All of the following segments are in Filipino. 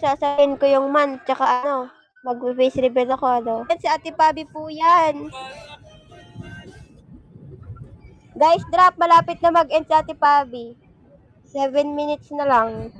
sasabihin ko yung month, tsaka mag-face reveal ako, Yan si Ate Pabi po yan. Guys, drop, malapit na mag-end si Ate Pabi. 7 minutes na lang.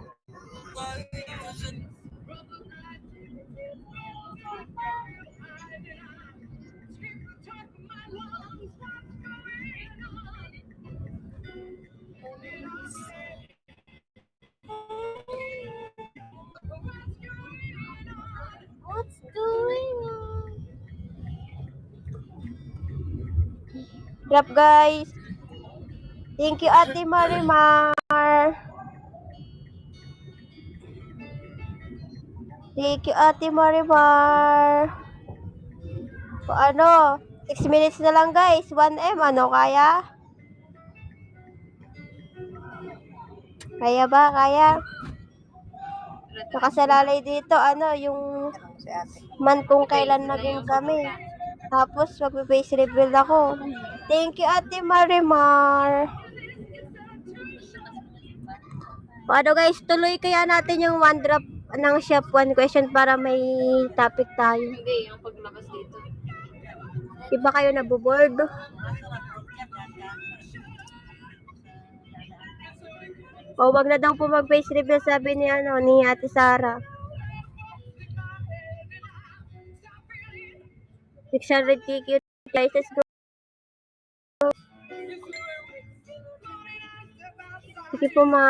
What's going on? Drop, guys. Thank you, Ate Marimar. Thank you, Ate Marimar. 6 minutes na lang, guys. 1M, kaya? Kaya ba? Kaya? Nakasalalay dito, yung man kung kailan naging kami. Tapos, mag-face reveal ako. Thank you, Ate Marimar. Paano, guys? Tuloy kaya natin yung one drop ng shop, one question para may topic tayo. Hindi, yung paglabas dito. Iba kayo naboboard? O, wag na daw po mag-face reveal, sabi ni Ate Sara. 600 KQ, guys. Let's go. Sige po, ma.